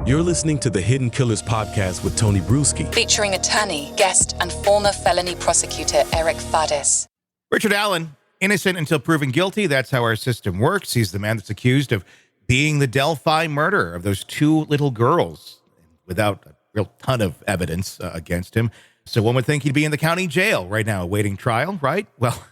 You're listening to the Hidden Killers podcast with Tony Brueski, featuring attorney, guest, and former felony prosecutor Eric Faddis. Richard Allen, innocent until proven guilty. That's how our system works. He's the man that's accused of being the Delphi murderer of those two little girls without a real ton of evidence against him. So one would think he'd be in the county jail right now awaiting trial, right? Well,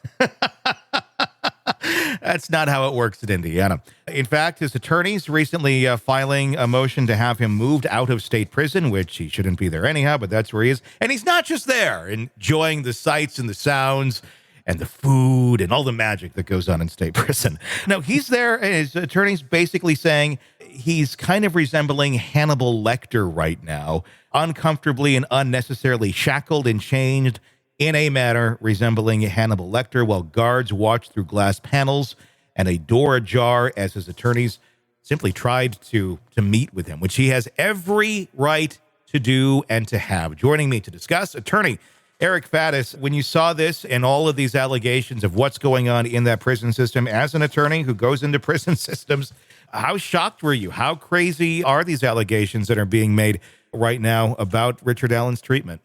that's not how it works in Indiana. In fact, his attorneys recently filing a motion to have him moved out of state prison, which he shouldn't be there anyhow, but that's where he is. And he's not just there enjoying the sights and the sounds and the food and all the magic that goes on in state prison. No, he's there, and his attorney's basically saying he's kind of resembling Hannibal Lecter right now, uncomfortably and unnecessarily shackled and chained in a manner resembling Hannibal Lecter, while guards watch through glass panels and a door ajar as his attorneys simply tried to meet with him, which he has every right to do and to have. Joining me to discuss, attorney Eric Faddis. When you saw this and all of these allegations of what's going on in that prison system, as an attorney who goes into prison systems, how shocked were you? How crazy are these allegations that are being made right now about Richard Allen's treatment?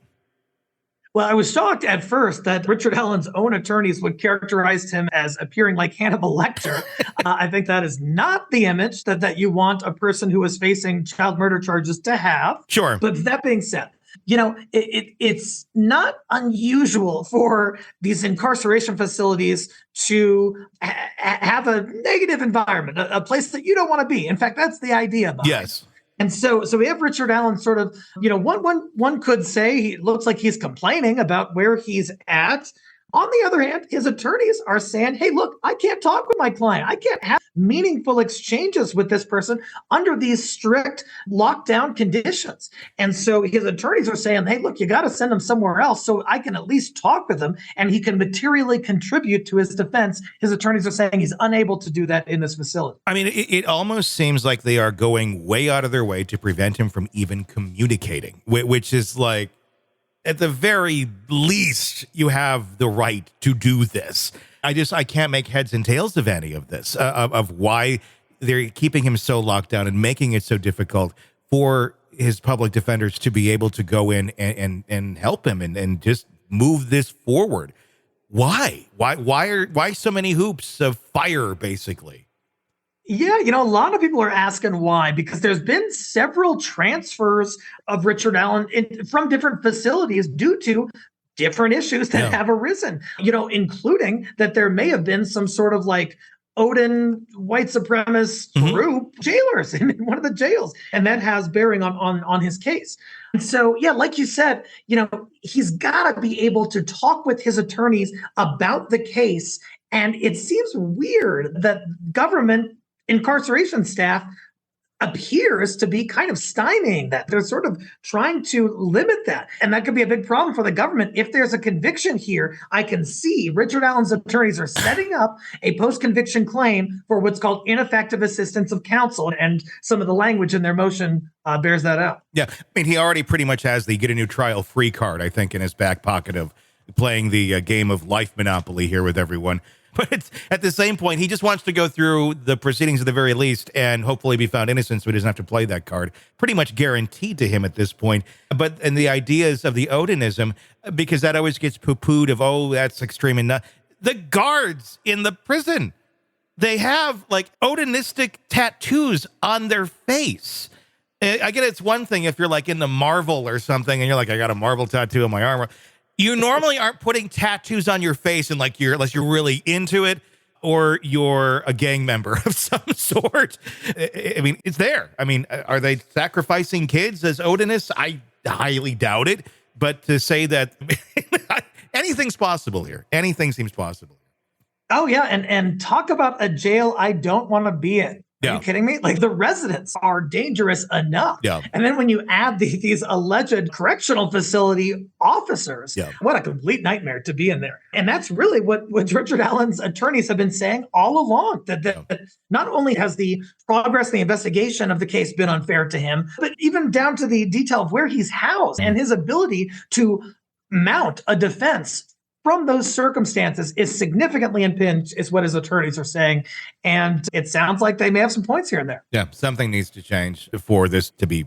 Well, I was shocked at first that Richard Allen's own attorneys would characterize him as appearing like Hannibal Lecter. I think that is not the image that you want a person who is facing child murder charges to have. Sure. But that being said, it's not unusual for these incarceration facilities to have a negative environment, a place that you don't want to be. In fact, that's the idea behind it. Yes. And so we have Richard Allen sort of, one could say he looks like he's complaining about where he's at. On the other hand, his attorneys are saying, hey, look, I can't talk with my client. I can't have meaningful exchanges with this person under these strict lockdown conditions. And so his attorneys are saying, hey, look, you got to send him somewhere else so I can at least talk with him and he can materially contribute to his defense. His attorneys are saying he's unable to do that in this facility. I mean, it almost seems like they are going way out of their way to prevent him from even communicating, which is like, at the very least, you have the right to do this. I can't make heads and tails of any of this, of why they're keeping him so locked down and making it so difficult for his public defenders to be able to go in and help him and just move this forward. Why? Why so many hoops of fire, basically? Yeah, a lot of people are asking why, because there's been several transfers of Richard Allen from different facilities due to different issues that have arisen, including that there may have been some sort of like Odin white supremacist group jailers in one of the jails. And that has bearing on his case. And so, yeah, like you said, he's got to be able to talk with his attorneys about the case. And it seems weird that government incarceration staff appears to be kind of stymieing that. They're sort of trying to limit that. And that could be a big problem for the government. If there's a conviction here, I can see Richard Allen's attorneys are setting up a post-conviction claim for what's called ineffective assistance of counsel. And some of the language in their motion bears that out. Yeah. I mean, he already pretty much has the get a new trial free card, I think, in his back pocket of playing the game of life Monopoly here with everyone. But it's, at the same point, he just wants to go through the proceedings at the very least and hopefully be found innocent so he doesn't have to play that card. Pretty much guaranteed to him at this point. And the ideas of the Odinism, because that always gets poo-pooed of, oh, that's extreme. And the guards in the prison, they have like Odinistic tattoos on their face. I get it's one thing if you're like in the Marvel or something and you're like, I got a Marvel tattoo on my arm. You normally aren't putting tattoos on your face unless you're really into it or you're a gang member of some sort. I mean, it's there. I mean, are they sacrificing kids as Odinists? I highly doubt it. But to say that anything's possible here. Anything seems possible. Oh, yeah. And talk about a jail I don't want to be in. Are you kidding me? Like the residents are dangerous enough. Yeah. And then when you add these alleged correctional facility officers, what a complete nightmare to be in there. And that's really what Richard Allen's attorneys have been saying all along, that not only has the progress in the investigation of the case been unfair to him, but even down to the detail of where he's housed and his ability to mount a defense from those circumstances is significantly impinged, is what his attorneys are saying. And it sounds like they may have some points here and there. Yeah, something needs to change for this to be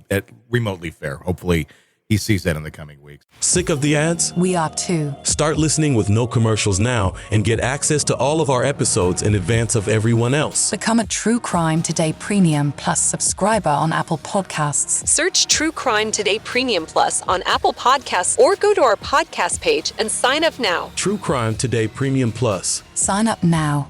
remotely fair. Hopefully he sees that in the coming weeks. Sick of the ads? We are too. Start listening with no commercials now and get access to all of our episodes in advance of everyone else. Become a True Crime Today Premium Plus subscriber on Apple Podcasts. Search True Crime Today Premium Plus on Apple Podcasts or go to our podcast page and sign up now. True Crime Today Premium Plus. Sign up now.